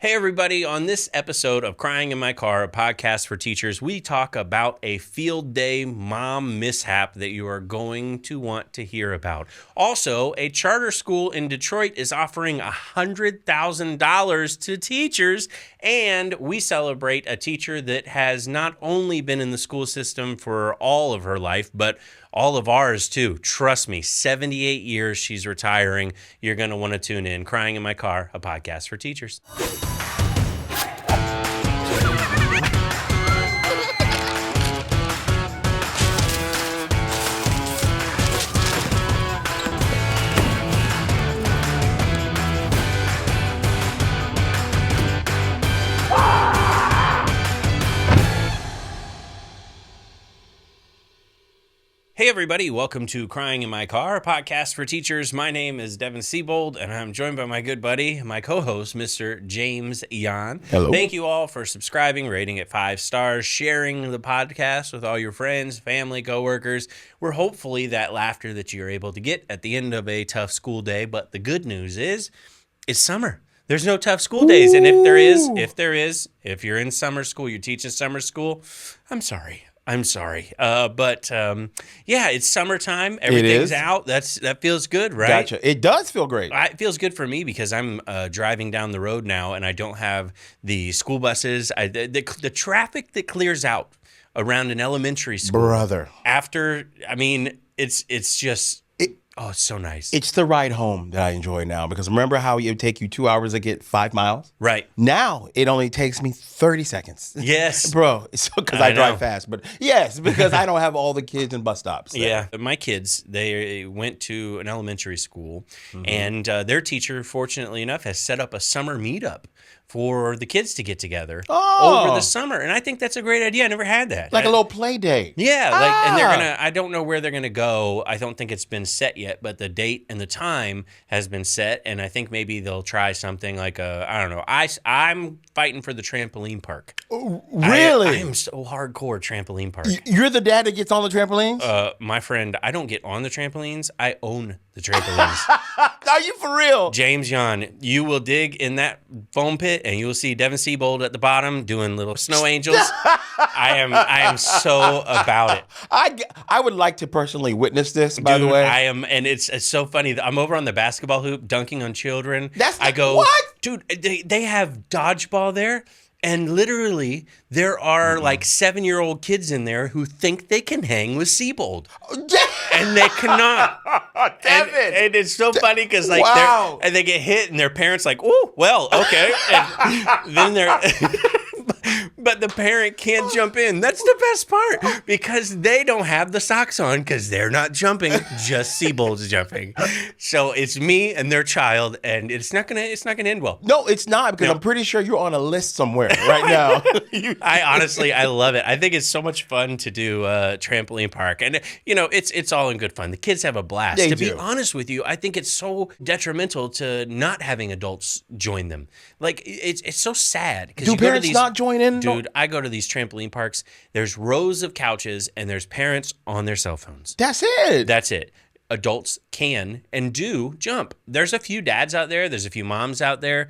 Hey everybody, on this episode of Crying in My Car, a podcast for teachers, we talk about a field day mom mishap that you are going to want to hear about. Also, a charter school in Detroit is offering $100,000 to teachers, and we celebrate a teacher that has not only been in the school system for all of her life, but all of ours too. Trust me, 78 years she's retiring. You're going to want to tune in. Crying in My Car, a podcast for teachers. Hey everybody, welcome to Crying in My Car, a podcast for teachers. My name is Devin and I'm joined by my good buddy, my co-host, Mr. James Yan. Hello. Thank you all for subscribing, rating it 5 stars, sharing the podcast with all your friends, family, coworkers. We're hopefully that laughter that you're able to get at the end of a tough school day, but the good news is, it's summer. There's no tough school days, and if you're in summer school, you're teaching summer school, I'm sorry. Yeah, it's summertime. Everything's out. That feels good, right? Gotcha. It does feel great. It feels good for me because I'm driving down the road now, and I don't have the school buses. The traffic that clears out around an elementary school. Brother. It's just... Oh, it's so nice. It's the ride home that I enjoy now because remember how it would take you 2 hours to get 5 miles? Right. Now it only takes me 30 seconds. Yes. Bro, because I drive fast. But yes, because I don't have all the kids in bus stops. Yeah. My kids, they went to an elementary school, and their teacher, fortunately enough, has set up a summer meetup for the kids to get together over the summer. And I think that's a great idea. I never had that. Like a little play day. Yeah. And I don't know where they're going to go. I don't think it's been set yet, but the date and the time has been set. And I think maybe they'll try something like I don't know. I'm fighting for the trampoline park. Really? I am so hardcore trampoline park. You're the dad that gets on the trampolines? My friend, I don't get on the trampolines. I own the trampolines. Are you for real? James Yan, you will dig in that foam pit and you will see Devin Siebold at the bottom doing little snow angels. I am so about it. I would like to personally witness this, by the way. I am, and it's so funny. I'm over on the basketball hoop dunking on children. What? Dude, they have dodgeball there. And literally, there are like 7-year-old kids in there who think they can hang with Siebold. And they cannot. Devin. And it's so funny because like they get hit and their parents like, oh, well, okay. And then they're... But the parent can't jump in. That's the best part because they don't have the socks on because they're not jumping. Just Siebold's jumping. So it's me and their child, and it's not gonna end well. No, it's not because I'm pretty sure you're on a list somewhere right now. I love it. I think it's so much fun to do trampoline park, and it's all in good fun. The kids have a blast. They to do. be honest with you, I think it's so detrimental to not having adults join them. Like it's so sad. Do parents not join in? Dude, I go to these trampoline parks. There's rows of couches, and there's parents on their cell phones. That's it. That's it. Adults can and do jump. There's a few dads out there. There's a few moms out there.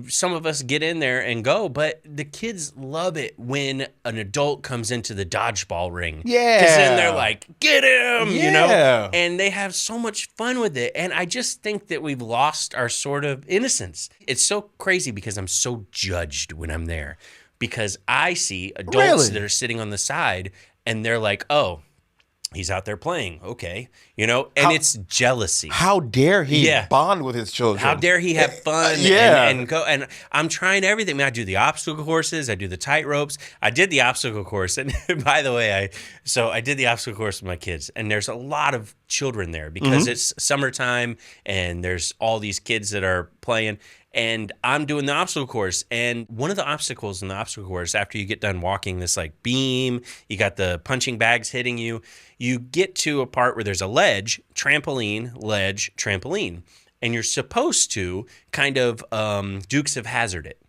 Some of us get in there and go, but the kids love it when an adult comes into the dodgeball ring. Yeah. Because then they're like, get him, Yeah. And they have so much fun with it. And I just think that we've lost our sort of innocence. It's so crazy because I'm so judged when I'm there. Because I see adults that are sitting on the side and they're like, oh, he's out there playing. Okay. And it's jealousy. How dare he bond with his children? How dare he have fun and go. And I'm trying everything. I mean, I do the obstacle courses. I do the tight ropes. I did the obstacle course. And by the way, I did the obstacle course with my kids. And there's a lot of children there because it's summertime and there's all these kids that are playing. And I'm doing the obstacle course. And one of the obstacles in the obstacle course, after you get done walking this like beam, you got the punching bags hitting you, you get to a part where there's a ledge, trampoline, and you're supposed to kind of Dukes of Hazzard it.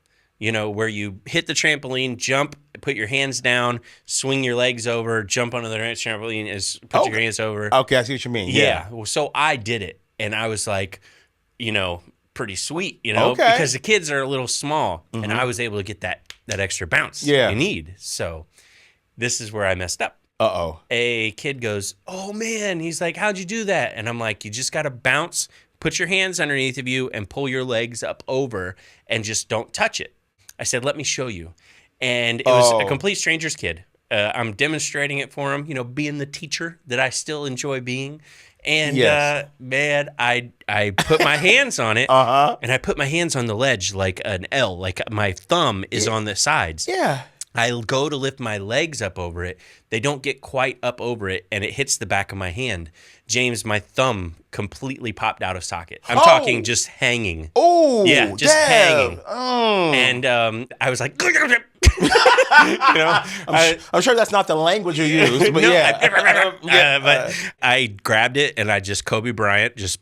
Where you hit the trampoline, jump, put your hands down, swing your legs over, jump onto the trampoline, put your hands over. Okay, I see what you mean. Yeah. So I did it. And I was like, pretty sweet, you know, because the kids are a little small, and I was able to get that extra bounce you need. So this is where I messed up. A kid goes, "Oh man," he's like, "How'd you do that?" And I'm like, "You just got to bounce, put your hands underneath of you, and pull your legs up over, and just don't touch it." I said, "Let me show you." And it was a complete stranger's kid. I'm demonstrating it for him, you know, being the teacher that I still enjoy being. And man, I put my hands on it, and I put my hands on the ledge like an L, like my thumb is on the sides. Yeah. I'll go to lift my legs up over it. They don't get quite up over it, and it hits the back of my hand. James, my thumb completely popped out of socket. I'm talking just hanging. Oh, yeah, just hanging. And I was like, you know, I'm sure that's not the language you use, but but I grabbed it and I just Kobe Bryant just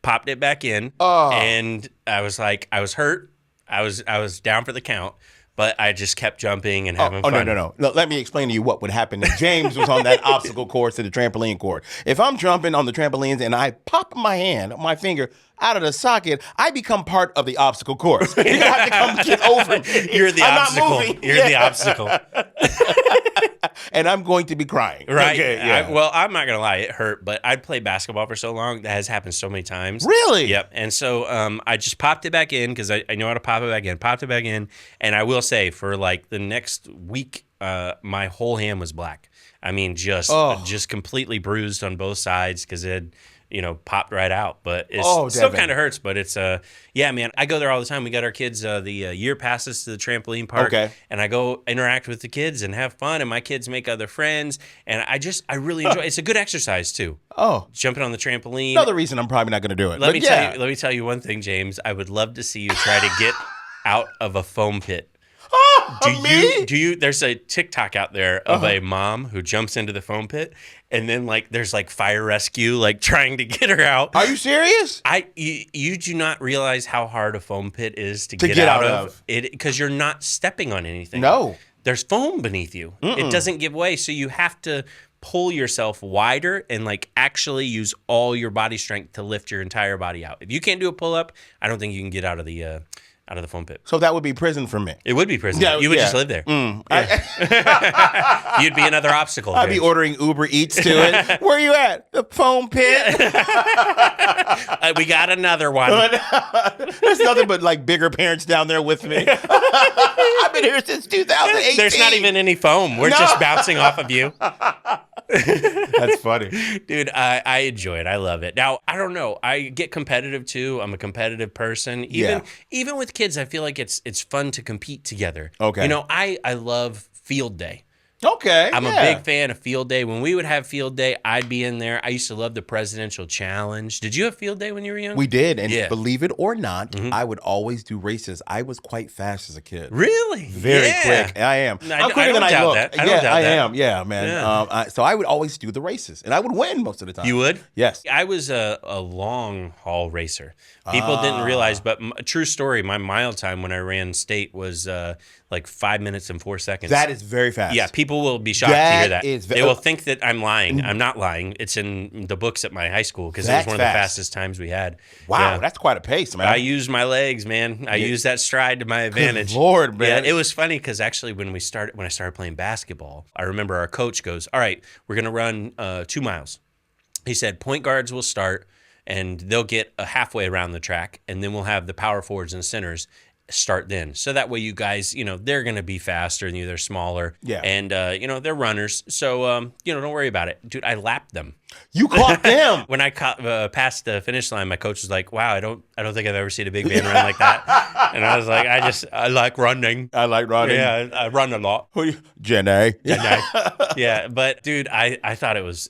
popped it back in, and I was like, I was hurt. I was down for the count. But I just kept jumping and having fun. No. Let me explain to you what would happen if James was on that obstacle course to the trampoline court. If I'm jumping on the trampolines and I pop my finger out of the socket, I become part of the obstacle course. You're going to have to come get over me. You're the obstacle. You're the obstacle. And I'm going to be crying. Right. Okay, yeah. Well, I'm not going to lie. It hurt, but I'd played basketball for so long. That has happened so many times. Really? Yep. And so I just popped it back in because I know how to pop it back in. Popped it back in. And I will say for like the next week, my whole hand was black. I mean, just completely bruised on both sides because it had, you know, popped right out. But it still kind of hurts. But it's, yeah, man, I go there all the time. We got our kids the year passes to the trampoline park. Okay. And I go interact with the kids and have fun. And my kids make other friends. And I really enjoy it. It's a good exercise, too. Jumping on the trampoline. Another reason I'm probably not going to do it. Let me tell you one thing, James. I would love to see you try to get out of a foam pit. Do you there's a TikTok out there of a mom who jumps into the foam pit and then like there's like fire rescue like trying to get her out. Are you serious? You do not realize how hard a foam pit is to get out of it because you're not stepping on anything. No. There's foam beneath you. It doesn't give way, so you have to pull yourself wider and like actually use all your body strength to lift your entire body out. If you can't do a pull up, I don't think you can get out of the foam pit. So that would be prison for me. It would be prison. You would just live there. Yeah. You'd be another obstacle. I'd be ordering Uber Eats to it. Where you at? The foam pit. We got another one. There's nothing but like bigger parents down there with me. I've been here since 2018. There's not even any foam. We're just bouncing off of you. That's funny. Dude, I enjoy it. I love it. Now, I don't know. I get competitive too. I'm a competitive person. Even with kids, I feel like it's fun to compete together. Okay. You know, I love field day. Okay. I'm a big fan of field day. When we would have field day, I'd be in there. I used to love the presidential challenge. Did you have field day when you were young? We did. And believe it or not, I would always do races. I was quite fast as a kid. Really? Very quick. I am. I'm quicker than I look. I am. Yeah, man. Yeah. So I would always do the races. And I would win most of the time. You would? Yes. I was a long haul racer. People didn't realize, but a true story, my mile time when I ran state was like 5 minutes and 4 seconds. That is very fast. Yeah, people will be shocked to hear that. They will think that I'm lying. I'm not lying. It's in the books at my high school because it was one of the fastest times we had. Wow, that's quite a pace, man. I used my legs, man. I used that stride to my advantage. Good Lord, man. Yeah, it was funny because actually when I started playing basketball, I remember our coach goes, "All right, we're going to run 2 miles." He said, "Point guards will start and they'll get halfway around the track, and then we'll have the power forwards and centers start then. So that way you guys, you know, they're going to be faster than you. They're smaller. Yeah. And, you know, they're runners. So, you know, don't worry about it. Dude, I lapped them. You caught them. When I passed the finish line, my coach was like, "Wow, I don't think I've ever seen a big man run like that." And I was like, I like running. I like running. Yeah, I run a lot. Jenny. Yeah, but dude, I thought it was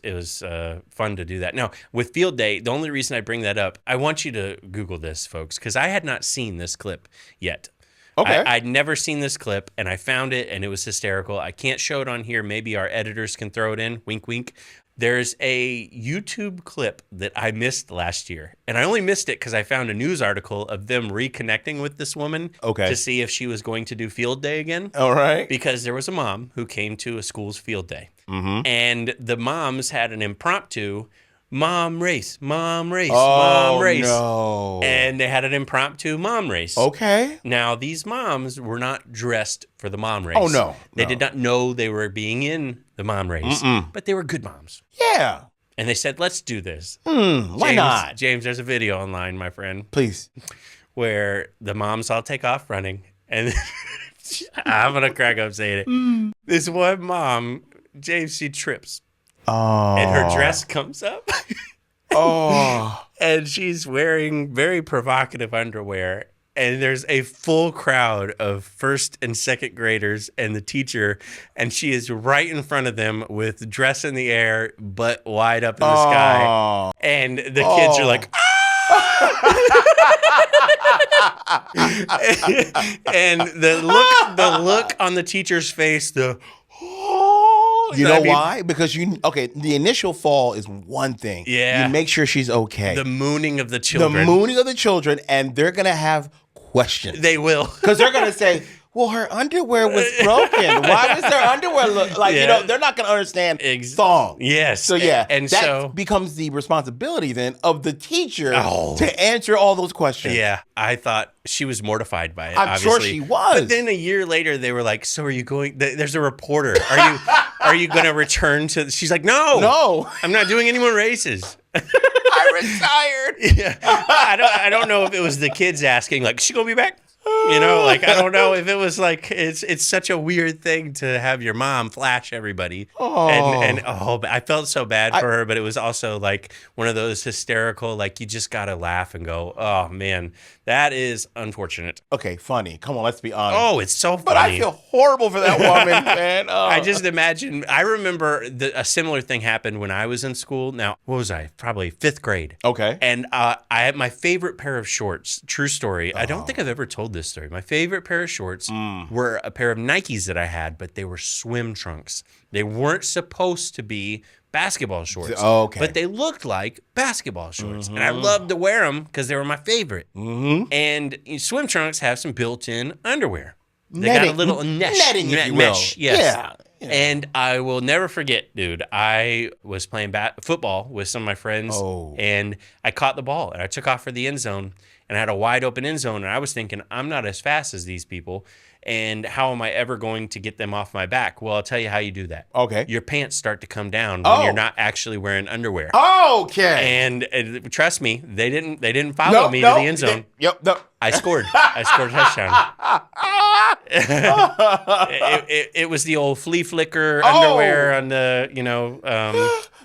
fun to do that. Now, with field day, the only reason I bring that up, I want you to Google this, folks, because I had not seen this clip yet. Okay. I'd never seen this clip, and I found it, and it was hysterical. I can't show it on here. Maybe our editors can throw it in. Wink, wink. There's a YouTube clip that I missed last year, and I only missed it because I found a news article of them reconnecting with this woman to see if she was going to do field day again. All right. Because there was a mom who came to a school's field day, and the moms had an impromptu mom race, mom race, Oh, mom race. no. And they had an impromptu mom race. Okay. Now, these moms were not dressed for the mom race. Oh, no. They did not know they were being in the mom race, but they were good moms. Yeah. And they said, let's do this. Why not? James, there's a video online, my friend, Please. where the moms all take off running. And I'm going to crack up saying it. This one mom, James, she trips. Oh. And her dress comes up. Oh. And she's wearing very provocative underwear. And there's a full crowd of first and second graders and the teacher. And she is right in front of them with dress in the air, butt wide up in the sky. And the kids are like, and the look on the teacher's face, you know why? Because the initial fall is one thing. Yeah. You make sure she's okay. The mooning of the children. The mooning of the children, and they're going to have questions. They will. Because they're going to say, well, her underwear was broken. Why was their underwear look like, they're not going to understand thong. Yes. So, that so becomes the responsibility then of the teacher to answer all those questions. Yeah. I thought she was mortified by it. I'm obviously. sure she was. But then a year later, they were like, so are you going, there's a reporter. Are you going to return to, she's like, no, I'm not doing any more races. I retired. Yeah. I don't know if it was the kids asking, like, is she going to be back? I don't know if it was like it's such a weird thing to have your mom flash everybody. And I felt so bad for her, but it was also like one of those hysterical, like you just gotta laugh and go, oh man, that is unfortunate. Okay, funny. Come on, let's be honest. Oh, it's so funny. But I feel horrible for that woman, man. Oh. I just imagine. I remember a similar thing happened when I was in school. Now, what was I? Probably 5th grade. Okay. And I had my favorite pair of shorts. True story. I don't think I've ever told this story. My favorite pair of shorts were a pair of Nikes that I had, but they were swim trunks. They weren't supposed to be basketball shorts. But they looked like basketball shorts. And I loved to wear them because they were my favorite. And swim trunks have some built-in underwear. They got a little netting, if you will. Mesh, yes. Yeah. And I will never forget, dude, I was playing football with some of my friends, and I caught the ball, and I took off for the end zone, and I had a wide open end zone, and I was thinking, I'm not as fast as these people, and how am I ever going to get them off my back? Well, I'll tell you how you do that. Okay. Your pants start to come down when you're not actually wearing underwear. Okay. And trust me, they didn't follow me to the end zone. I scored a touchdown. It was the old flea flicker underwear on the,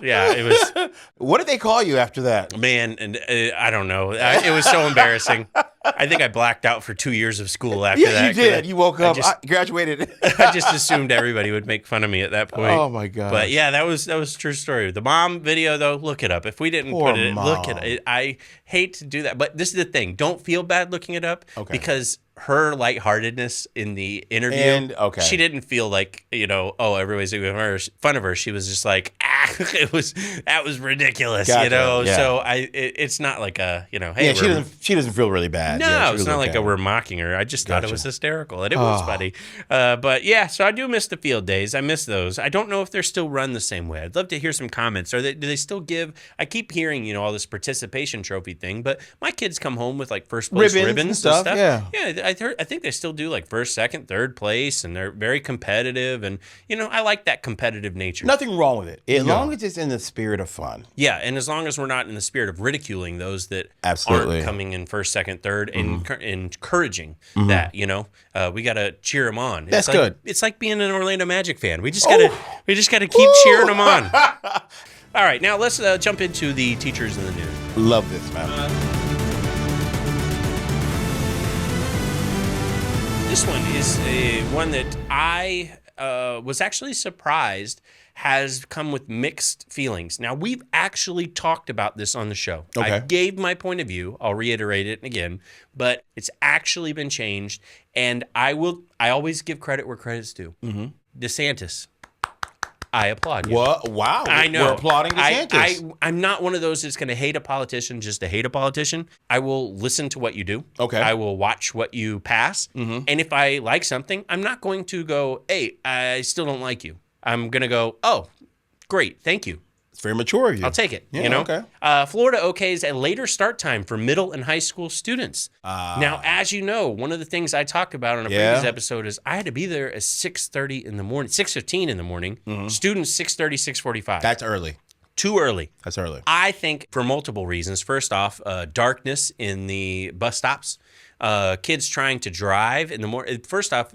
it was. What did they call you after that? Man, and I don't know. It was so embarrassing. I think I blacked out for 2 years of school after that. Yeah, you did. You woke up, I graduated. I just assumed everybody would make fun of me at that point. Oh my God. But yeah, that was a true story. The mom video though, look it up. If we didn't put it, look at it. I hate to do that, but this is the thing. Don't feel bad looking it up because her lightheartedness in the interview, she didn't feel like, everybody's making fun of her. She was just like, that was ridiculous, Gotcha. Yeah. So it's not like a, hey, she doesn't feel really bad. No, it's not like we're mocking her. I just thought it was hysterical and it was funny. But yeah, so I do miss the field days. I miss those. I don't know if they're still run the same way. I'd love to hear some comments. Do they still give? I keep hearing, all this participation trophy thing, but my kids come home with like first place ribbons and stuff. Yeah, I think they still do like first, second, third place, and they're very competitive. And I like that competitive nature. Nothing wrong with it, as long as it's in the spirit of fun. Yeah, and as long as we're not in the spirit of ridiculing those that aren't coming in first, second, third, and encouraging that. We gotta cheer them on. That's good. It's like being an Orlando Magic fan. We just gotta keep cheering them on. All right, now let's jump into the teachers in the news. Love this, man. This one is one that I was actually surprised has come with mixed feelings. Now, we've actually talked about this on the show. Okay. I gave my point of view. I'll reiterate it again, but it's actually been changed, and I always give credit where credit's due. DeSantis. I applaud you. What? Wow. I know. We're applauding DeSantis. I'm not one of those that's going to hate a politician just to hate a politician. I will listen to what you do. Okay. I will watch what you pass. And if I like something, I'm not going to go, hey, I still don't like you. I'm going to go, oh, great. Thank you. It's very mature of you. I'll take it. Yeah, okay. Florida okays a later start time for middle and high school students. Now, as you know, one of the things I talked about on a previous episode is I had to be there at 6:30 in the morning, 6:15 in the morning. Students 6:30, 6:45. That's early. Too early. That's early. I think for multiple reasons. First off, darkness in the bus stops. Kids trying to drive in the morning. First off,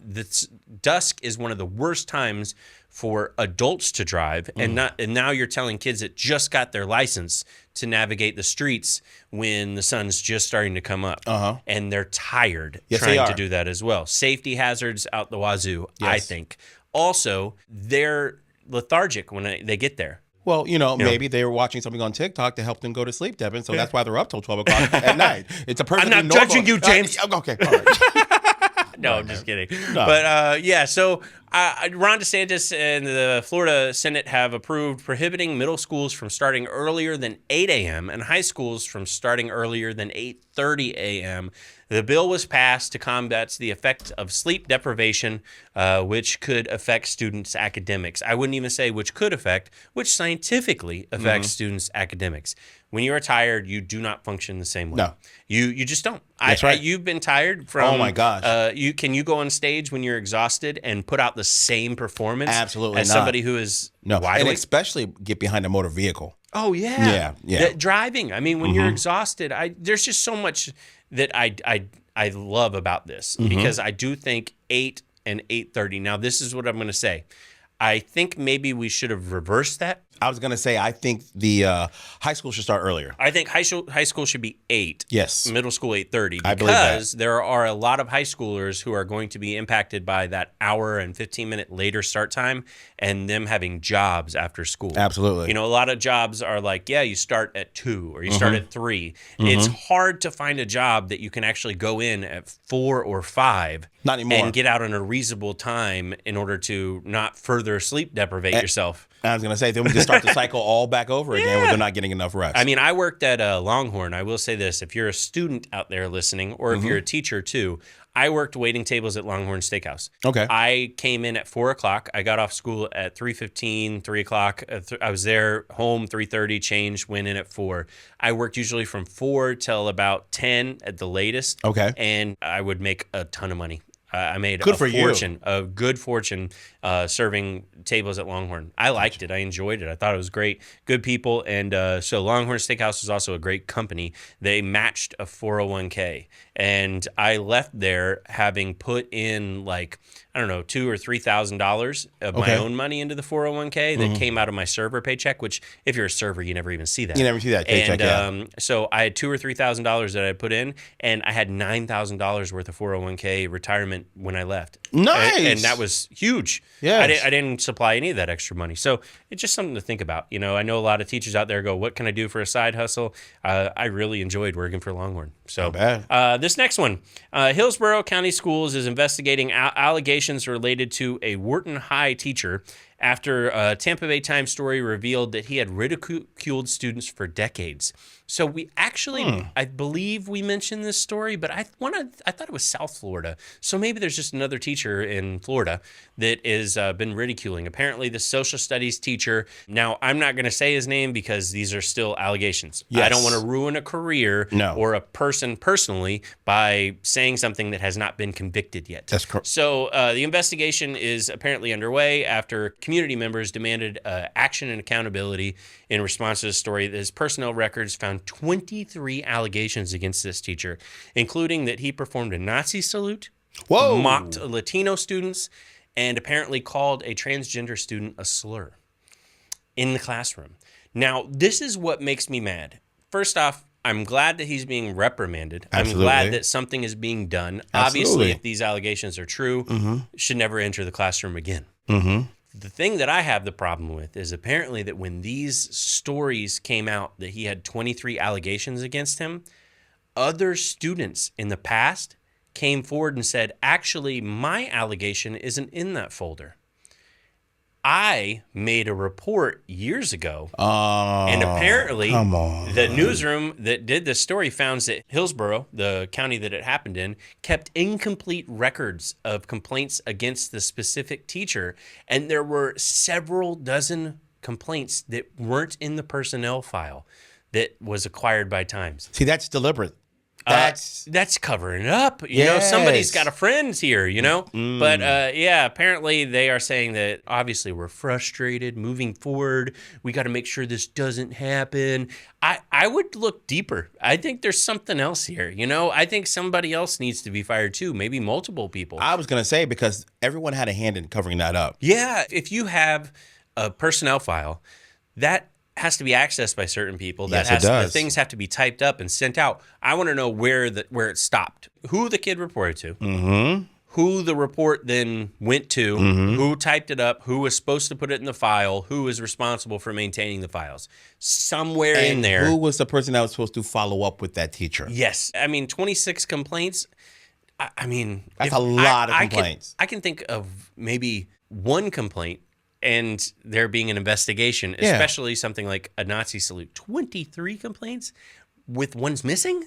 dusk is one of the worst times for adults to drive, and now you're telling kids that just got their license to navigate the streets when the sun's just starting to come up, and they're tired trying to do that as well. Safety hazards out the wazoo, I think. Also, they're lethargic when they get there. Well, maybe they were watching something on TikTok to help them go to sleep, Devin, so that's why they're up till 12 o'clock at night. It's a perfectly I'm not judging you, James. Okay, all right. No, I'm just kidding. No. But so Ron DeSantis and the Florida Senate have approved prohibiting middle schools from starting earlier than 8 a.m. and high schools from starting earlier than 8:30 a.m. The bill was passed to combat the effect of sleep deprivation, which could affect students' academics. I wouldn't even say which could affect, which scientifically affects students' academics. When you are tired, you do not function the same way. No. You just don't. That's right. You've been tired from... Oh, my gosh. Can you go on stage when you're exhausted and put out the same performance? Absolutely as not. Somebody who is wide awake? Especially get behind a motor vehicle. Oh, yeah. Yeah. Driving. I mean, when you're exhausted, there's just so much that I love about this because I do think 8 and 8:30. Now, this is what I'm going to say. I think maybe we should have reversed that. I was going to say, I think the high school should start earlier. I think high school should be 8. Yes. Middle school 8:30. I believe that. Because there are a lot of high schoolers who are going to be impacted by that hour and 15-minute later start time and them having jobs after school. Absolutely. A lot of jobs are like, you start at 2 or you start at 3. It's hard to find a job that you can actually go in at 4 or 5. Not anymore. And get out in a reasonable time in order to not further sleep deprivate yourself. I was going to say, then we just start the cycle all back over again where they're not getting enough rest. I mean, I worked at Longhorn. I will say this. If you're a student out there listening, or if you're a teacher too, I worked waiting tables at Longhorn Steakhouse. Okay. I came in at 4 o'clock. I got off school at 3:15, 3 o'clock. I was there home 3:30, changed, went in at 4. I worked usually from 4 till about 10 at the latest. Okay. And I would make a ton of money. I made a good fortune serving tables at Longhorn. I liked it. I enjoyed it. I thought it was great. Good people. And so Longhorn Steakhouse is also a great company. They matched a 401k. And I left there having put in $2,000 or $3,000 of my own money into the 401k that came out of my server paycheck, which if you're a server, you never even see that. You never see that paycheck, and, so I had $2,000 or $3,000 that I put in, and I had $9,000 worth of 401k retirement when I left. Nice. And that was huge. Yeah. I didn't supply any of that extra money. So it's just something to think about. I know a lot of teachers out there go, what can I do for a side hustle? I really enjoyed working for Longhorn. So this next one, Hillsborough County Schools is investigating allegations related to a Wharton High teacher after a Tampa Bay Times story revealed that he had ridiculed students for decades. So we actually, I believe we mentioned this story, but I thought it was South Florida. So maybe there's just another teacher in Florida that has been ridiculing. Apparently, the social studies teacher. Now, I'm not going to say his name because these are still allegations. Yes. I don't want to ruin a career or a person personally by saying something that has not been convicted yet. That's correct. So the investigation is apparently underway after community members demanded action and accountability in response to the story. His personnel records found 23 allegations against this teacher, including that he performed a Nazi salute, mocked Latino students, and apparently called a transgender student a slur in the classroom. Now, this is what makes me mad. First off, I'm glad that he's being reprimanded. Absolutely. I'm glad that something is being done. Absolutely. Obviously, if these allegations are true, should never enter the classroom again. The thing that I have the problem with is apparently that when these stories came out that he had 23 allegations against him, other students in the past came forward and said, actually, my allegation isn't in that folder. I made a report years ago, and apparently the newsroom that did this story found that Hillsborough, the county that it happened in, kept incomplete records of complaints against the specific teacher, and there were several dozen complaints that weren't in the personnel file that was acquired by Times. See, that's deliberate. That's covering it up. You know, somebody's got a friend here, you know? But apparently they are saying that obviously we're frustrated moving forward. We got to make sure this doesn't happen. I would look deeper. I think there's something else here. You know, I think somebody else needs to be fired too. Maybe multiple people. I was going to say, because everyone had a hand in covering that up. Yeah. If you have a personnel file, that has to be accessed by certain people. Yes, it does. The things have to be typed up and sent out. I want to know where it stopped, who the kid reported to, who the report then went to, who typed it up, who was supposed to put it in the file, who was responsible for maintaining the files. Somewhere in there. Who was the person that was supposed to follow up with that teacher? Yes. I mean, 26 complaints. I mean, that's a lot of complaints. I can think of maybe one complaint and there being an investigation, especially something like a Nazi salute. 23 complaints with one's missing?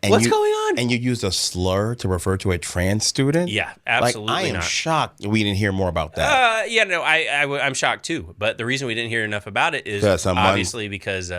What's going on? And you used a slur to refer to a trans student? Yeah, absolutely I am shocked we didn't hear more about that. I'm shocked too. But the reason we didn't hear enough about it is obviously because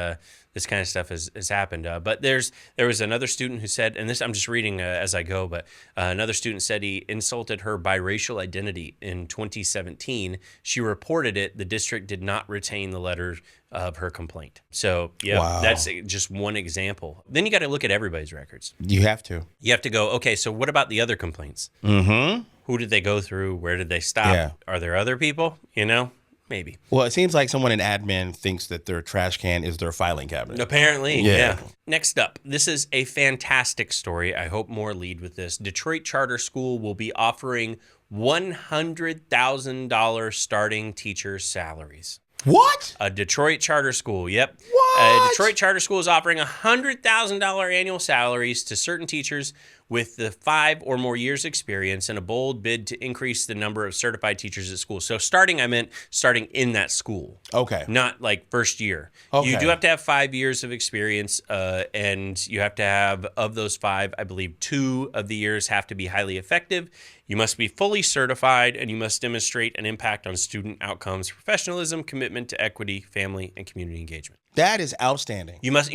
this kind of stuff has happened. But there was another student who said, and this I'm just reading as I go, but another student said he insulted her biracial identity in 2017. She reported it. The district did not retain the letter of her complaint. So, that's just one example. Then you got to look at everybody's records. You have to. You have to go, okay, so what about the other complaints? Who did they go through? Where did they stop? Yeah. Are there other people? You know? Maybe. Well, it seems like someone in admin thinks that their trash can is their filing cabinet. Apparently, yeah. Next up, this is a fantastic story. I hope more lead with this. Detroit Charter School will be offering $100,000 starting teacher salaries. What? A Detroit charter school, yep. What? A Detroit charter school is offering $100,000 annual salaries to certain teachers with the 5 or more years experience in a bold bid to increase the number of certified teachers at school. So starting, I meant starting in that school. Okay. Not like first year. Okay. You do have to have 5 years of experience, and you have to have, of those 5, I believe 2 of the years have to be highly effective. You must be fully certified, and you must demonstrate an impact on student outcomes, professionalism, commitment to equity, family, and community engagement. That is outstanding. You must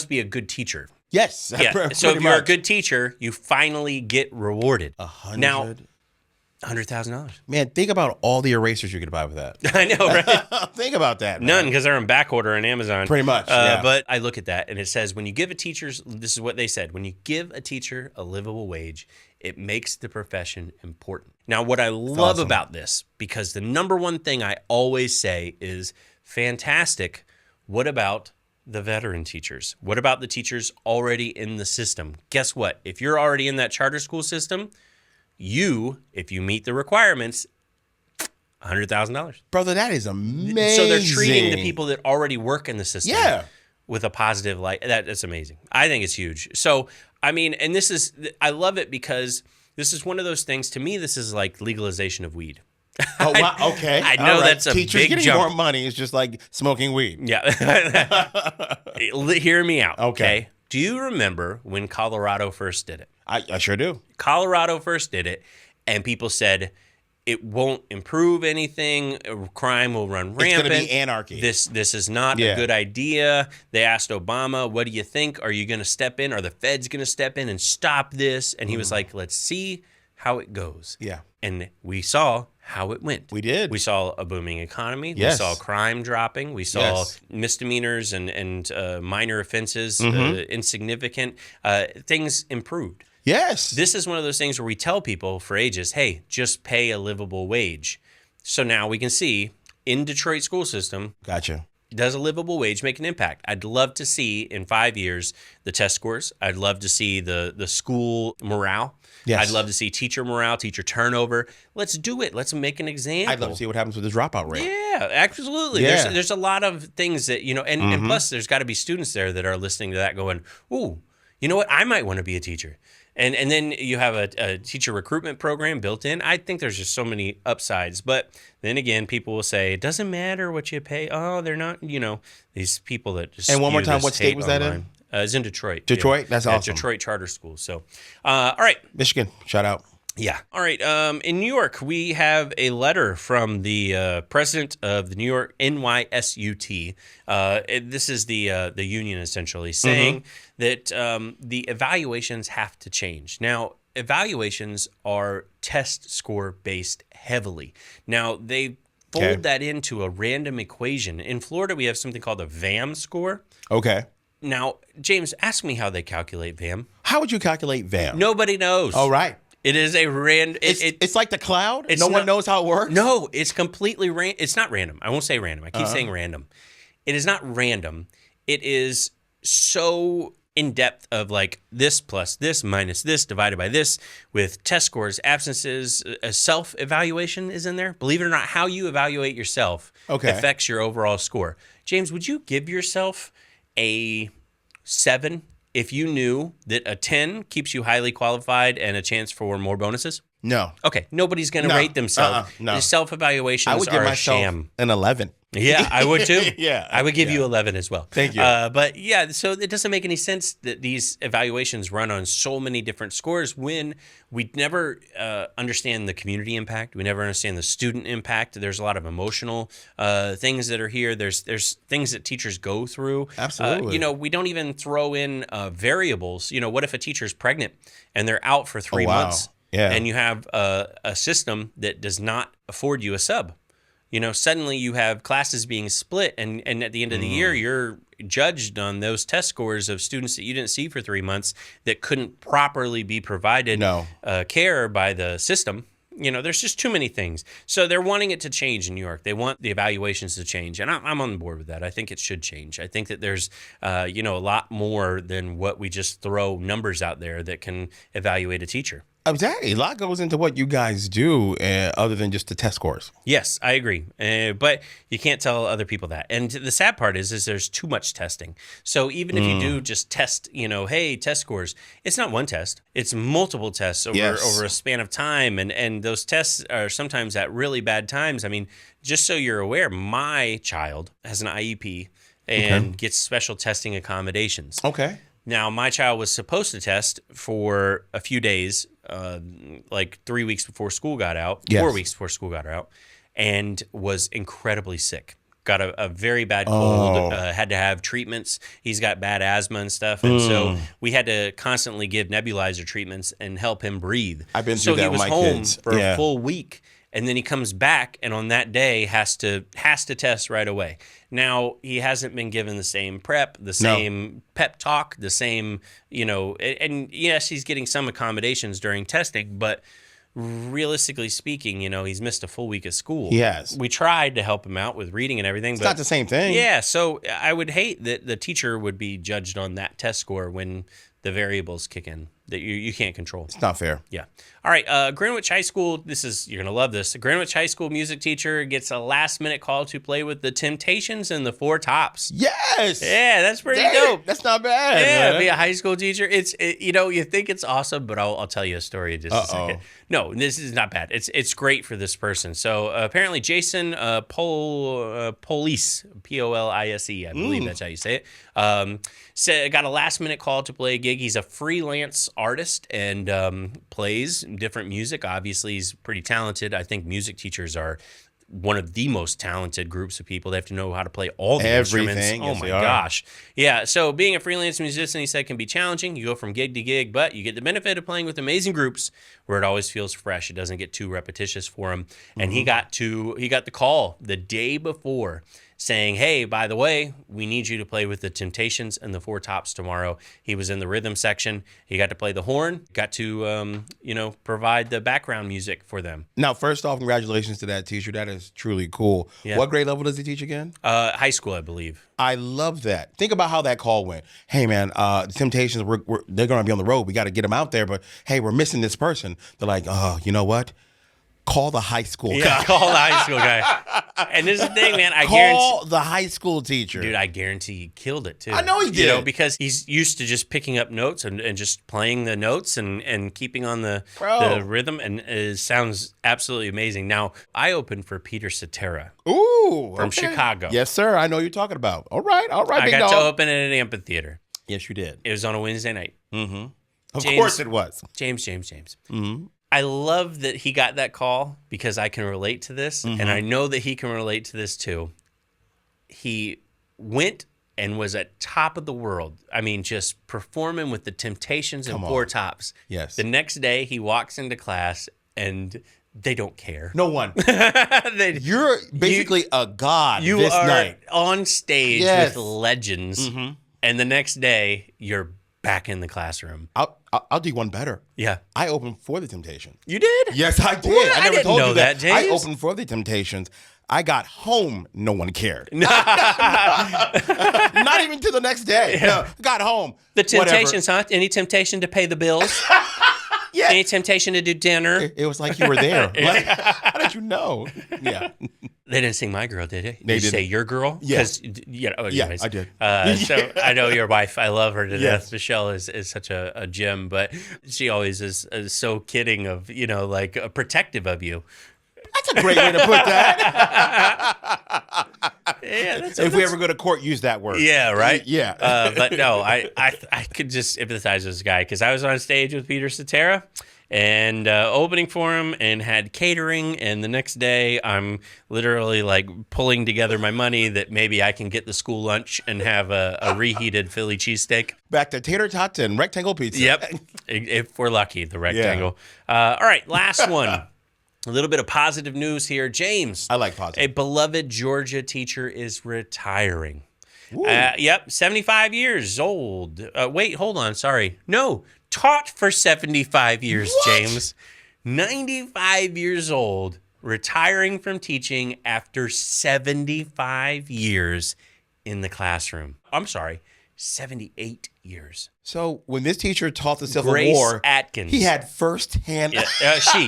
be a good teacher. Yes. Yeah. So if you're a good teacher, you finally get rewarded. Now, $100,000. Man, think about all the erasers you could buy with that. I know, right? Think about that. Man. None, because they're in back order on Amazon. Pretty much. Yeah. But I look at that and it says, when you give a teacher, this is what they said, when you give a teacher a livable wage, it makes the profession important. Now, what I love about this, because the number one thing I always say is, fantastic. What about the veteran teachers? What about the teachers already in the system? Guess what? If you're already in that charter school system, if you meet the requirements, $100,000. Brother, that is amazing. So they're treating the people that already work in the system with a positive light. That's amazing. I think it's huge. So, I mean, and I love it because this is one of those things, to me, this is like legalization of weed. Oh, wow. Okay. I know that's a Teachers big getting jump. more money is just like smoking weed. Yeah. Hear me out. Okay. Do you remember when Colorado first did it? I sure do. Colorado first did it, and people said it won't improve anything. Crime will run rampant. It's going to be anarchy. This is not a good idea. They asked Obama, what do you think? Are you going to step in? Are the feds going to step in and stop this? And he was like, let's see how it goes. Yeah. And we saw how it went. We did. We saw a booming economy. Yes. We saw crime dropping. We saw misdemeanors and minor offenses, insignificant. Things improved. Yes. This is one of those things where we tell people for ages, hey, just pay a livable wage. So now we can see in Detroit school system. Gotcha. Does a livable wage make an impact? I'd love to see in 5 years the test scores. I'd love to see the school morale. Yes. I'd love to see teacher morale, teacher turnover. Let's do it. Let's make an example. I'd love to see what happens with the dropout rate. Yeah, absolutely. Yeah. There's a lot of things that, and plus there's got to be students there that are listening to that going, ooh, you know what? I might want to be a teacher. And then you have a teacher recruitment program built in. I think there's just so many upsides. But then again, people will say, it doesn't matter what you pay. Oh, they're not, these people that just. And one more time, what state was that in? It's in Detroit. Detroit? Yeah. That's awesome. Detroit Charter School. So, all right. Michigan, shout out. Yeah. All right. In New York, we have a letter from the president of the New York NYSUT. This is the union essentially saying that the evaluations have to change. Now, evaluations are test score based heavily. Now, they fold that into a random equation. In Florida, we have something called a VAM score. Okay. Now, James, ask me how they calculate VAM. How would you calculate VAM? Nobody knows. All right. It is a random. It's like the cloud. No one knows how it works. No, it's completely random. It's not random. I won't say random. I keep saying random. It is not random. It is so in depth of like this plus this minus this divided by this with test scores, absences, a self-evaluation is in there. Believe it or not, how you evaluate yourself affects your overall score. James, would you give yourself a 7 if you knew that a 10 keeps you highly qualified and a chance for more bonuses? No. Okay. Nobody's going to rate themselves. No. Self-evaluations I would give are a myself sham. an 11. Yeah, I would too. Yeah. I would give you 11 as well. Thank you. But yeah, so it doesn't make any sense that these evaluations run on so many different scores when we never understand the community impact. We never understand the student impact. There's a lot of emotional things that are here. There's things that teachers go through. Absolutely. We don't even throw in variables. What if a teacher's pregnant and they're out for 3 months? Yeah. And you have a system that does not afford you a sub. Suddenly you have classes being split, and at the end of the year, you're judged on those test scores of students that you didn't see for 3 months that couldn't properly be provided care by the system. There's just too many things. So they're wanting it to change in New York. They want the evaluations to change, and I'm on board with that. I think it should change. I think that there's, a lot more than what we just throw numbers out there that can evaluate a teacher. Exactly. A lot goes into what you guys do other than just the test scores. Yes, I agree. But you can't tell other people that. And the sad part is there's too much testing. So even if you do just test, hey, test scores, it's not one test. It's multiple tests over a span of time. And those tests are sometimes at really bad times. I mean, just so you're aware, my child has an IEP and gets special testing accommodations. Okay. Now, my child was supposed to test for a few days, like 3 weeks before school got out, 4 weeks before school got out, and was incredibly sick. Got a very bad cold, had to have treatments. He's got bad asthma and stuff. And so we had to constantly give nebulizer treatments and help him breathe. I've been through that with my kids. So he was home for a full week. And then he comes back, and on that day has to test right away. Now, he hasn't been given the same prep, the same pep talk, the same, and yes, he's getting some accommodations during testing, but realistically speaking, he's missed a full week of school. He has. We tried to help him out with reading and everything. It's not the same thing. Yeah, so I would hate that the teacher would be judged on that test score when the variables kick in that you can't control. It's not fair. Yeah. All right. Greenwich High School. You're gonna love this. The Greenwich High School music teacher gets a last-minute call to play with the Temptations and the Four Tops. Yes. Yeah, that's pretty dope. That's not bad. Yeah, man. be a high school teacher. You think it's awesome, but I'll tell you a story in just a second. No, this is not bad. It's great for this person. So apparently, Jason Police, Polise, I believe that's how you say it. Got a last-minute call to play a gig. He's a freelance artist and plays different music. Obviously, he's pretty talented. I think music teachers are one of the most talented groups of people. They have to know how to play all the instruments. Oh my gosh. Yeah. So being a freelance musician, he said, can be challenging. You go from gig to gig, but you get the benefit of playing with amazing groups where it always feels fresh. It doesn't get too repetitious for him. And he got the call the day before saying, hey, by the way, we need you to play with the Temptations and the Four Tops tomorrow. He was in the rhythm section. He got to play the horn, got to, provide the background music for them. Now, first off, congratulations to that teacher. That is truly cool. Yeah. What grade level does he teach again? High school, I believe. I love that. Think about how that call went. Hey, man, the Temptations, they're going to be on the road. We got to get them out there. But, hey, we're missing this person. They're like, you know what? Call the high school guy. Yeah, call the high school guy. And this is the thing, man. Call the high school teacher. Dude, I guarantee he killed it, too. I know he did. Because he's used to just picking up notes and just playing the notes and keeping on the rhythm. And it sounds absolutely amazing. Now, I opened for Peter Cetera. Ooh. From Chicago. Yes, sir. I know who you're talking about. All right, I big got dog. to open at an amphitheater. Yes, you did. It was on a Wednesday night. Mm-hmm. Of course it was. James. Mm-hmm. I love that he got that call because I can relate to this, and I know that he can relate to this too. He went and was at top of the world. I mean, just performing with the Temptations and Four Tops. Yes. The next day, he walks into class, and they don't care. No one. You're basically a god you this are night. On stage with legends, and the next day, you're back in the classroom. I'll do one better. Yeah. I opened for the Temptations. You did? Yes, I did. What? I never didn't told know you that, James. I opened for the Temptations. I got home. No one cared. Not even to the next day. No, got home. The Temptations, huh? Any temptation to pay the bills? Yeah. Any temptation to do dinner? It was like you were there. Like, how did you know? Yeah. They didn't sing My Girl, did they? They did you say Your Girl? Yeah. Yeah, I did. So I know your wife. I love her to death. Michelle is such a gem, but she always is so kidding of, like protective of you. That's a great way to put that. Yeah, if we ever go to court, use that word. Yeah, right? Yeah. But no, I could just empathize with this guy because I was on stage with Peter Cetera and opening for him and had catering. And the next day, I'm literally like pulling together my money that maybe I can get the school lunch and have a reheated Philly cheesesteak. Back to tater tots and rectangle pizza. Yep. If we're lucky, the rectangle. Yeah. All right, last one. A little bit of positive news here. James. I like positive. A beloved Georgia teacher is retiring. Yep, 75 years old. Wait, hold on. Sorry. No, taught for 75 years, what? James. 95 years old, retiring from teaching after 75 years in the classroom. I'm sorry, 78 years. So when this teacher taught the Civil Grace War, Atkins. He had firsthand she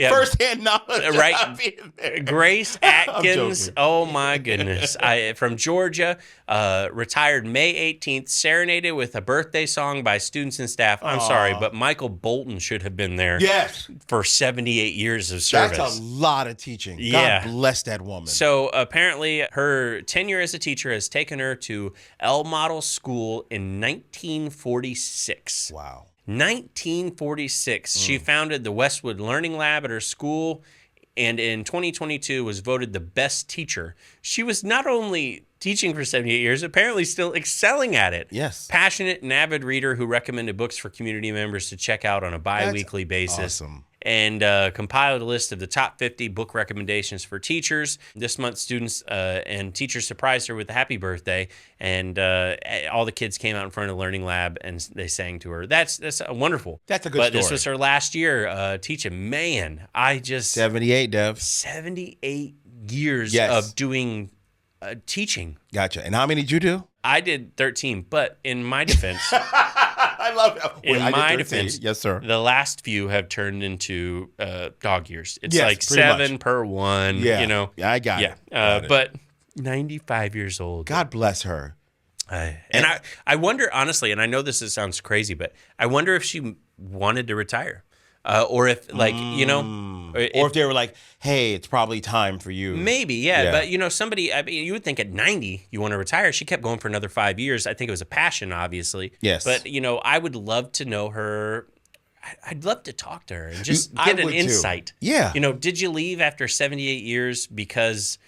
firsthand knowledge. Right. Grace Atkins. Oh my goodness. From Georgia, retired May 18th, serenaded with a birthday song by students and staff. I'm sorry, but Michael Bolton should have been there. Yes. For 78 years of service. That's a lot of teaching. Yeah. God bless that woman. So apparently her tenure as a teacher has taken her to L Model School in 1946. Wow. 1946. She founded the Westwood Learning Lab at her school, and in 2022 was voted the best teacher. She was not only teaching for 78 years, apparently still excelling at it. Yes. Passionate and avid reader who recommended books for community members to check out on a bi-weekly basis. Awesome. And compiled a list of the top 50 book recommendations for teachers. This month, students and teachers surprised her with a happy birthday, and all the kids came out in front of the Learning Lab and they sang to her. That's wonderful. That's a good story. But this was her last year teaching. Man, 78, Dev. 78 years of doing teaching. Gotcha. And how many did you do? I did 13, but in my defense... I love it. In my defense, yes, sir. The last few have turned into dog years. It's yes, like 7 per one. Yeah, Yeah, I got it. But 95 years old. God bless her. And I wonder, honestly, and I know this sounds crazy, but I wonder if she wanted to retire. Or if, like, or if they were like, hey, it's probably time for you. Maybe, yeah. But, somebody, I mean, you would think at 90 you want to retire. She kept going for another 5 years. I think it was a passion, obviously. Yes. But, I would love to know her. I'd love to talk to her and just get an insight. Too. Yeah. Did you leave after 78 years because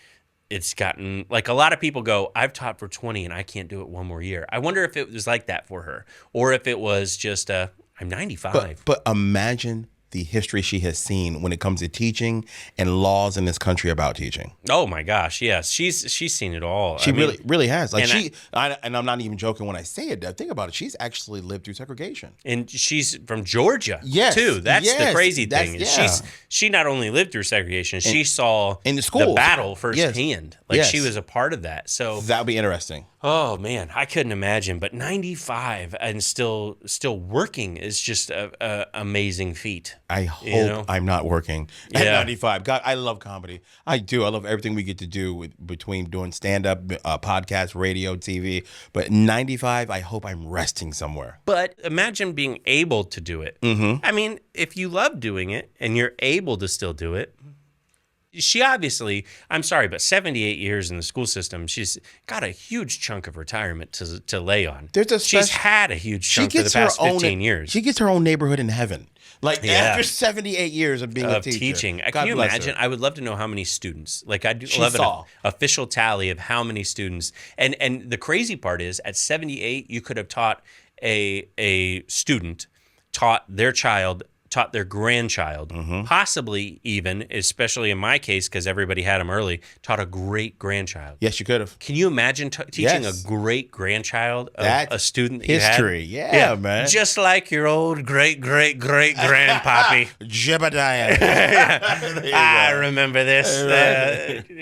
it's gotten, like, a lot of people go, I've taught for 20 and I can't do it one more year. I wonder if it was like that for her, or if it was just I'm 95. But imagine the history she has seen when it comes to teaching and laws in this country about teaching. Oh my gosh, yes, she's seen it all. She really has. Like and I'm not even joking when I say it. Think about it. She's actually lived through segregation, and she's from Georgia. Yes, too. That's the crazy thing. Yeah. She not only lived through segregation, she saw in the schools, the battle firsthand. Yes. Like she was a part of that. So that would be interesting. Oh man, I couldn't imagine. But 95 and still working is just a amazing feat. I hope I'm not working at 95. God, I love comedy. I do. I love everything we get to do between doing stand-up, podcast, radio, TV. But 95, I hope I'm resting somewhere. But imagine being able to do it. Mm-hmm. I mean, if you love doing it and you're able to still do it, she obviously, I'm sorry, but 78 years in the school system, she's got a huge chunk of retirement to lay on. She's had a huge chunk for the past 15 years. She gets her own neighborhood in heaven. Like after 78 years of being a teacher. Teaching. Can you imagine? I would love to know how many students. Like I'd love an official tally of how many students. And the crazy part is at 78, you could have taught a student, taught their child, taught their grandchild, possibly even, especially in my case, because everybody had them early, taught a great-grandchild. Yes, you could have. Can you imagine teaching a great-grandchild of a student that history. You had? Yeah, man. Just like your old great-great-great-grandpappy. Jebediah. I remember this.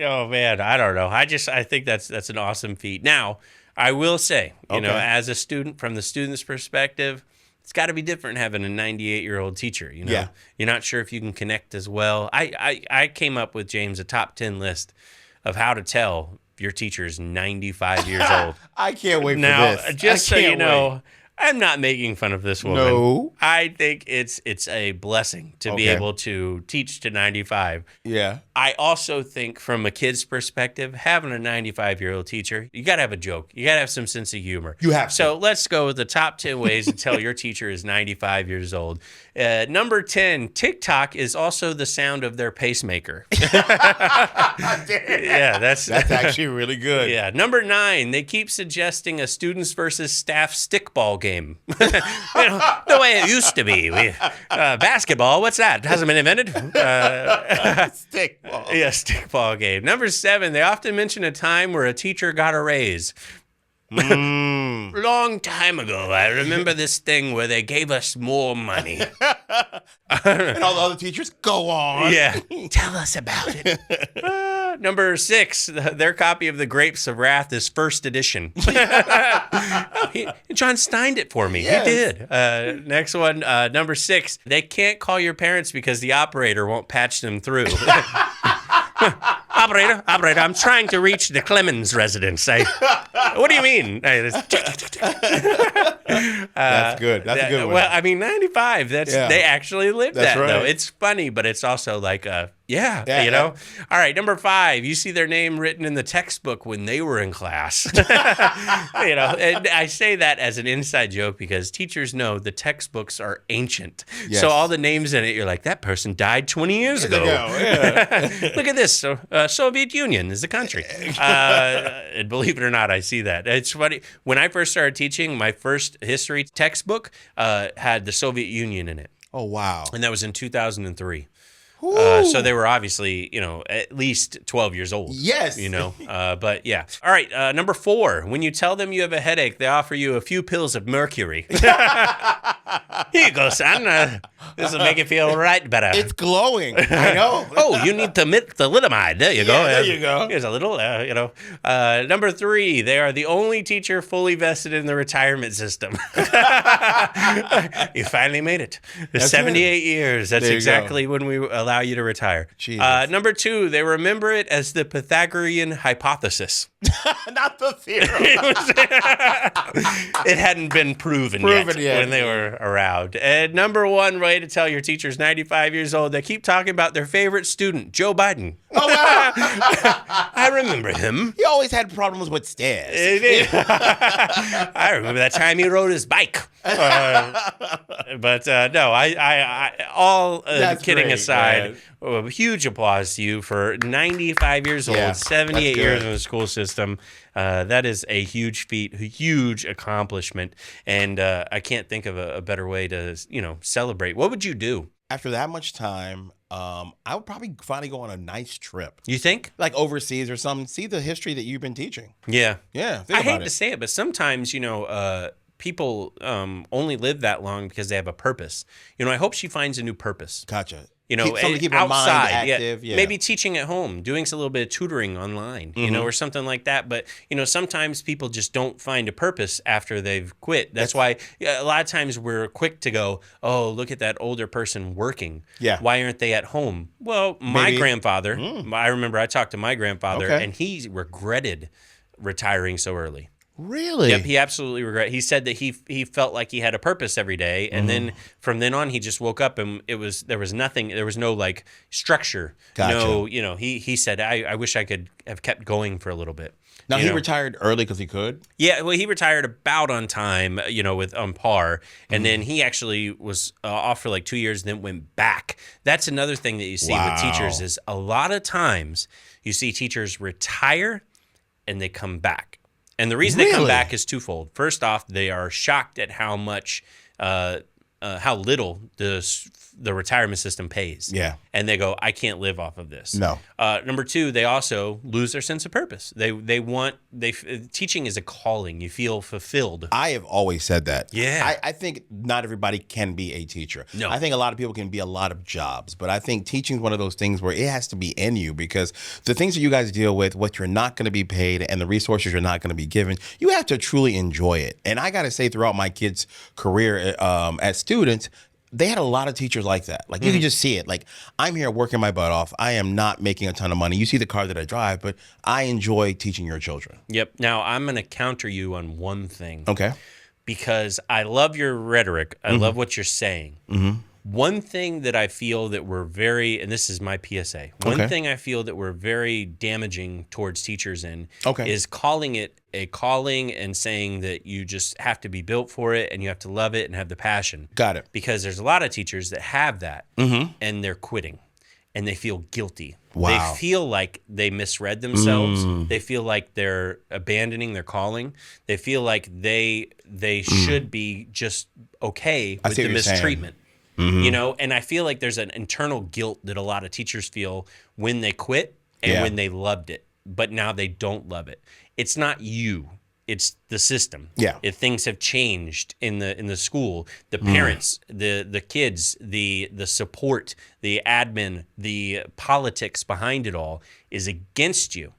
Oh, man, I don't know. I think that's an awesome feat. Now, I will say, you know, as a student, from the student's perspective, it's got to be different having a 98-year-old teacher. You know, you're not sure if you can connect as well. I came up with, James, a top 10 list of how to tell if your teacher is 95 years old. I can't wait for this. Now, just so you know, I'm not making fun of this woman. No. I think it's a blessing to be able to teach to 95. Yeah. I also think from a kid's perspective, having a 95-year-old teacher, you got to have a joke. You got to have some sense of humor. You have to. So let's go with the top 10 ways to tell your teacher is 95 years old. Number 10, TikTok is also the sound of their pacemaker. Yeah, that's actually really good. Yeah. Number 9, they keep suggesting a students versus staff stickball game. The way it used to be. Basketball, what's that? It hasn't been invented. Stickball. Yeah, stickball game. Number 7, they often mention a time where a teacher got a raise. Long time ago, I remember this thing where they gave us more money. And all the other teachers, go on. Yeah, tell us about it. Number 6, their copy of The Grapes of Wrath is first edition. John signed it for me. Yes. He did. Next one, number 6, they can't call your parents because the operator won't patch them through. Operator, I'm trying to reach the Clemens residence. What do you mean? That's good. That's a good one. Well, I mean, 95, they actually lived that, right. though. It's funny, but it's also like, you know? Yeah. All right, number 5, you see their name written in the textbook when they were in class. You know, and I say that as an inside joke because teachers know the textbooks are ancient. Yes. So all the names in it, you're like, that person died 20 years ago. Yeah. Look at this. Soviet Union is the country. And believe it or not, I see that. It's funny. When I first started teaching, my first history textbook had the Soviet Union in it. Oh, wow. And that was in 2003. So they were obviously, you know, at least 12 years old. Yes. You know, but yeah. All right. Number 4, when you tell them you have a headache, they offer you a few pills of mercury. Here you go, son. This will make you feel right better. It's glowing. I know. Oh, you need thalidomide. There you go. There you go. Here's a little, you know. Number 3, they are the only teacher fully vested in the retirement system. You finally made it. 78 years. That's exactly when we allow you to retire. Number 2, they remember it as the Pythagorean hypothesis. Not the theorem. It hadn't been proven yet when they were around. And number 1 way to tell your teacher's 95 years old, they keep talking about their favorite student, Joe Biden. Oh, wow. I remember him. He always had problems with stairs. I remember that time he rode his bike. But no, I all kidding great, aside, huge applause to you for 95 years old, 78 years in the school system. That is a huge feat, a huge accomplishment, and I can't think of a better way to, you know, celebrate. What would you do? After that much time, I would probably finally go on a nice trip. You think? Like overseas or something. See the history that you've been teaching. Yeah. Yeah. I hate to say it, but sometimes, you know, people only live that long because they have a purpose. You know, I hope she finds a new purpose. Gotcha. You know, keep her outside, mind active. Yeah. Maybe teaching at home, doing a little bit of tutoring online, you know, or something like that. But, you know, sometimes people just don't find a purpose after they've quit. That's why a lot of times we're quick to go, oh, look at that older person working. Yeah. Why aren't they at home? Well, my grandfather, I remember I talked to my grandfather, and he regretted retiring so early. Really? Yep, he absolutely regret. He said that he felt like he had a purpose every day, and then from then on, he just woke up and there was nothing. There was no like structure. Gotcha. No, he said, I wish I could have kept going for a little bit. Now, he retired early because he could? Yeah, well, he retired about on time, with on par, and then he actually was off for like 2 years, and then went back. That's another thing that you see with teachers is a lot of times you see teachers retire and they come back. And the reason they come back is twofold. First off, they are shocked at how much, how little the retirement system pays. Yeah. And they go, I can't live off of this. No. Number two, they also lose their sense of purpose. Teaching is a calling. You feel fulfilled. I have always said that. Yeah. I think not everybody can be a teacher. No. I think a lot of people can be a lot of jobs, but I think teaching is one of those things where it has to be in you, because the things that you guys deal with, what you're not going to be paid and the resources you're not going to be given, you have to truly enjoy it. And I got to say, throughout my kids' career as students, they had a lot of teachers like that. Like, you can just see it. Like, I'm here working my butt off. I am not making a ton of money. You see the car that I drive, but I enjoy teaching your children. Yep. Now, I'm going to counter you on one thing. Okay. Because I love your rhetoric. I love what you're saying. One thing that I feel that we're very, and this is my PSA, one thing I feel that we're very damaging towards teachers in is calling it a calling and saying that you just have to be built for it and you have to love it and have the passion. Got it. Because there's a lot of teachers that have that and they're quitting and they feel guilty. Wow. They feel like they misread themselves. They feel like they're abandoning their calling. They feel like they should be just okay with the mistreatment. And I feel like there's an internal guilt that a lot of teachers feel when they quit and when they loved it, but now they don't love it. It's not you. It's the system. Yeah. If things have changed in the school, the parents, the kids, the support, the admin, the politics behind it all is against you.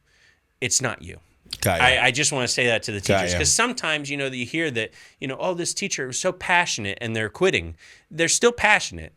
It's not you. I just want to say that to the teachers, because sometimes, that you hear that, oh, this teacher was so passionate and they're quitting. They're still passionate.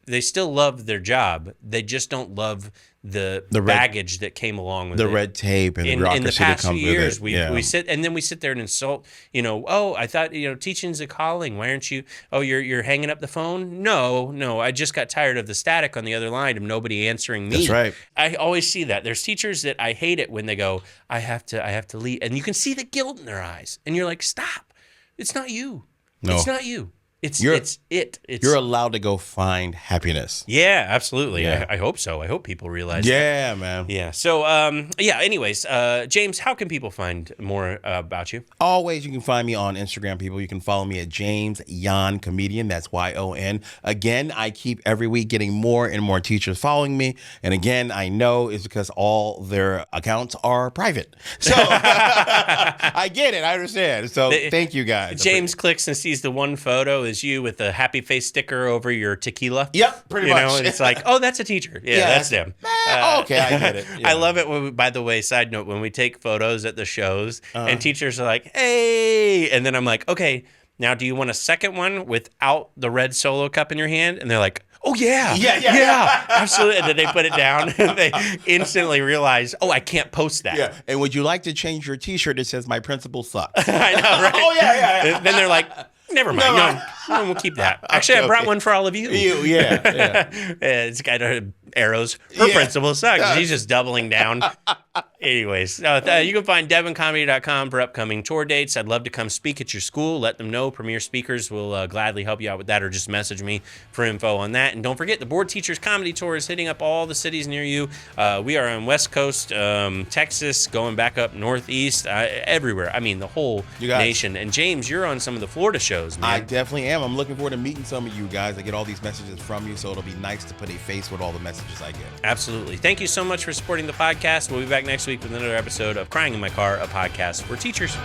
They still love their job. They just don't love the baggage that came along with the red tape and the bureaucracy in the past that comes few years, with it. we sit there and insult. Oh, I thought teaching's a calling. Why aren't you? Oh, you're hanging up the phone? No. I just got tired of the static on the other line of nobody answering me. That's right. I always see that. There's teachers that I hate it when they go, I have to leave, and you can see the guilt in their eyes, and you're like, stop. It's not you. No. It's not you. It's you're allowed to go find happiness. Yeah, absolutely. Yeah. I hope so. I hope people realize that. Yeah, man. Yeah. So, anyways, James, how can people find more about you? Always, you can find me on Instagram, people. You can follow me at James Yon Comedian. That's YON. Again, I keep every week getting more and more teachers following me. And again, I know it's because all their accounts are private. So I get it. I understand. So thank you, guys. James clicks and sees the one photo is you with a happy face sticker over your tequila. Yep, pretty much. And it's like, oh, that's a teacher. Yeah, that's them. Okay, I get it. Yeah. I love it. By the way, side note, when we take photos at the shows and teachers are like, hey, and then I'm like, okay, now do you want a second one without the red Solo cup in your hand? And they're like, oh, yeah, absolutely. And then they put it down and they instantly realize, oh, I can't post that. Yeah. And would you like to change your T-shirt that says my principal sucks? I know, right? Oh, yeah. Then they're like, never mind. No, we'll keep that. Actually, I brought one for all of you. Yeah. It's got arrows. Her principal sucks. She's just doubling down. Anyways, you can find devincomedy.com for upcoming tour dates. I'd love to come speak at your school. Let them know. Premier speakers will gladly help you out with that, or just message me for info on that. And don't forget, the Board Teachers Comedy Tour is hitting up all the cities near you. We are on West Coast, Texas, going back up Northeast, everywhere. I mean, the whole nation. And James, you're on some of the Florida shows, man. I definitely am. I'm looking forward to meeting some of you guys. I get all these messages from you, so it'll be nice to put a face with all the messages I get. Absolutely. Thank you so much for supporting the podcast. We'll be back next week with another episode of Crying in My Car, a podcast for teachers.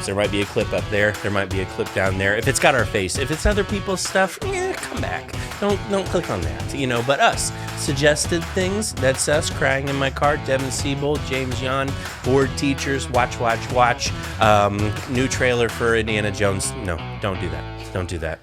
There might be a clip up there. There might be a clip down there. If it's got our face, if it's other people's stuff, come back. Don't click on that. But us, suggested things. That's us. Crying in My Car. Devin Siebold, James Yon, Board Teachers. Watch. New trailer for Indiana Jones. No, don't do that. Don't do that.